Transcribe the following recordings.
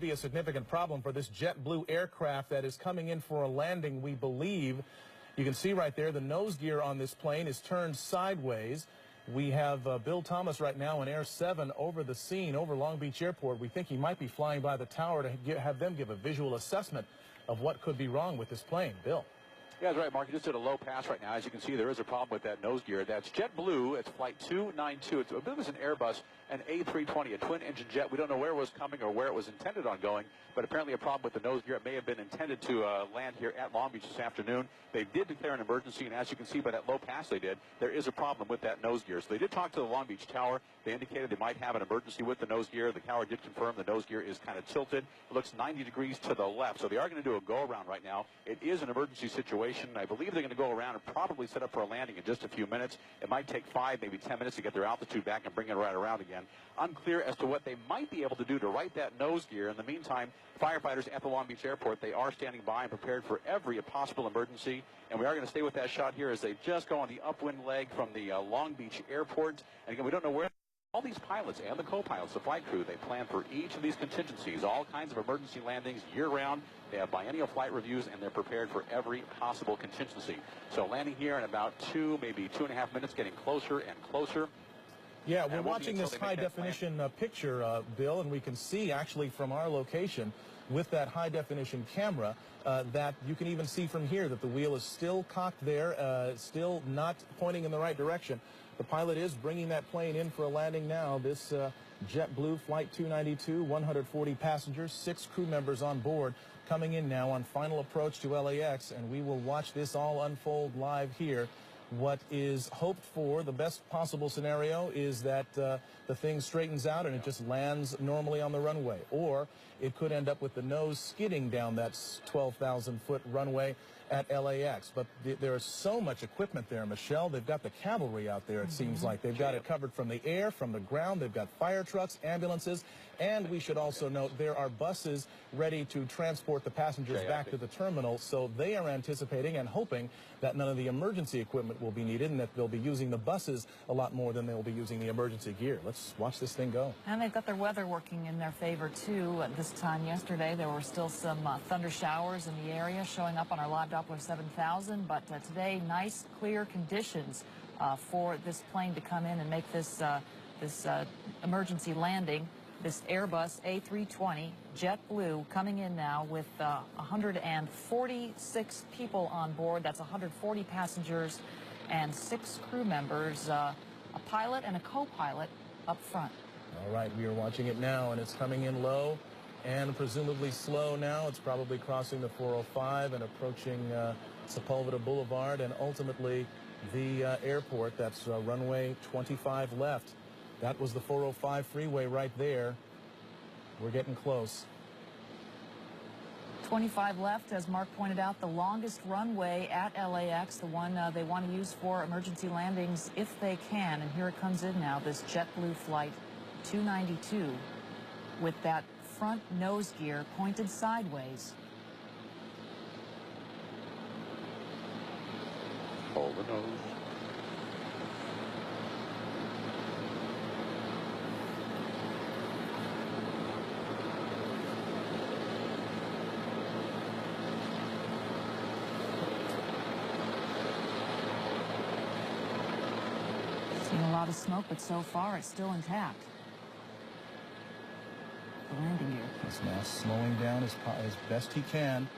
be a significant problem for this JetBlue aircraft that is coming in for a landing, we believe. You can see right there the nose gear on this plane is turned sideways. We have Bill Thomas right now in Air 7 over the scene, over Long Beach Airport. We think he might be flying by the tower to have them give a visual assessment of what could be wrong with this plane. Bill. Yeah, that's right, Mark. You just did a low pass right now. As you can see, there is a problem with that nose gear. That's JetBlue. It's flight 292. It's a bit of an Airbus, an A320, a twin-engine jet. We don't know where it was coming or where it was intended on going, but apparently a problem with the nose gear. It may have been intended to land here at Long Beach this afternoon. They did declare an emergency, and as you can see by that low pass they did, there is a problem with that nose gear. So they did talk to the Long Beach Tower. They indicated they might have an emergency with the nose gear. The tower did confirm the nose gear is kind of tilted. It looks 90 degrees to the left. So they are going to do a go-around right now. It is an emergency situation. I believe they're going to go around and probably set up for a landing in just a few minutes. It might take 5, maybe 10 minutes to get their altitude back and bring it right around again. Unclear as to what they might be able to do to right that nose gear. In the meantime, firefighters at the Long Beach Airport, they are standing by and prepared for every possible emergency. And we are going to stay with that shot here as they just go on the upwind leg from the Long Beach Airport. And again, we don't know where. All these pilots and the co-pilots, the flight crew, they plan for each of these contingencies, all kinds of emergency landings year-round. They have biennial flight reviews, and they're prepared for every possible contingency. So landing here in about 2, maybe 2.5 minutes, getting closer and closer. Yeah, we're watching this high-definition picture, Bill, and we can see actually from our location with that high-definition camera that you can even see from here that the wheel is still cocked there, still not pointing in the right direction. The pilot is bringing that plane in for a landing now. This JetBlue Flight 292, 140 passengers, 6 crew members on board, coming in now on final approach to LAX, and we will watch this all unfold live here. What is hoped for, the best possible scenario, is that the thing straightens out and it just lands normally on the runway. Or it could end up with the nose skidding down that 12,000-foot runway at LAX. But there is so much equipment there, Michelle. They've got the cavalry out there, it seems like. They've got it covered from the air, from the ground. They've got fire trucks, ambulances, and we should also note there are buses ready to transport the passengers back to the terminal. So they are anticipating and hoping that none of the emergency equipment will be needed and that they'll be using the buses a lot more than they'll be using the emergency gear. Let's watch this thing go. And they've got their weather working in their favor, too. At this time yesterday, there were still some thunder showers in the area showing up on our live Doppler 7000. But today, nice, clear conditions for this plane to come in and make this emergency landing. This Airbus A320 JetBlue coming in now with 146 people on board. That's 140 passengers and 6 crew members, a pilot and a co-pilot up front. All right, we are watching it now, and it's coming in low and presumably slow now. It's probably crossing the 405 and approaching Sepulveda Boulevard and ultimately the airport. That's runway 25 left. That was the 405 freeway right there. We're getting close. 25 left, as Mark pointed out, the longest runway at LAX, the one they want to use for emergency landings if they can. And here it comes in now, this JetBlue Flight 292 with that front nose gear pointed sideways. Hold the nose. Seen a lot of smoke, but so far it's still intact. The landing gear. He's now slowing down as best he can.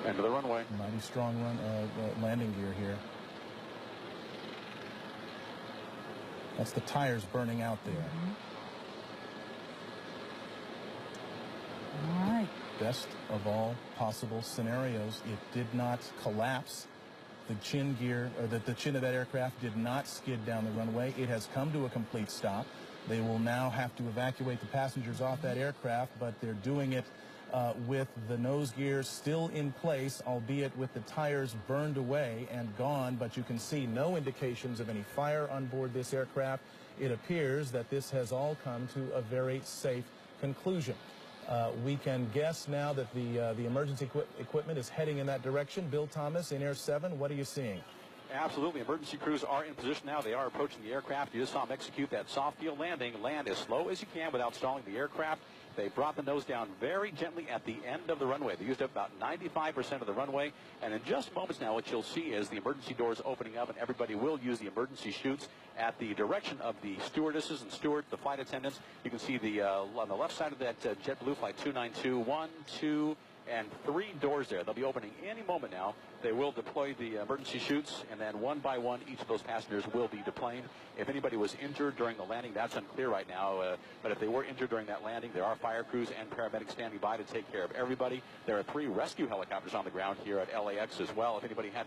End of the runway. Mighty strong landing gear here. That's the tires burning out there. All right. Best of all possible scenarios, it did not collapse. The chin gear, or the chin of that aircraft did not skid down the runway. It has come to a complete stop. They will now have to evacuate the passengers off that aircraft, but they're doing it with the nose gear still in place, albeit with the tires burned away and gone. But you can see no indications of any fire on board this aircraft. It appears that this has all come to a very safe conclusion. We can guess now that the emergency equipment is heading in that direction. Bill Thomas in Air 7, what are you seeing? Absolutely. Emergency crews are in position now. They are approaching the aircraft. You just saw them execute that soft field landing. Land as slow as you can without stalling the aircraft. They brought the nose down very gently at the end of the runway. They used up about 95% of the runway. And in just moments now, what you'll see is the emergency doors opening up, and everybody will use the emergency chutes at the direction of the stewardesses and stewards, the flight attendants. You can see the on the left side of that JetBlue Flight 292, 1, 2, and 3 doors there. They'll be opening any moment now. They will deploy the emergency chutes, and then one by one, each of those passengers will be deplaned. If anybody was injured during the landing, that's unclear right now. But if they were injured during that landing, there are fire crews and paramedics standing by to take care of everybody. There are 3 rescue helicopters on the ground here at LAX as well. If anybody had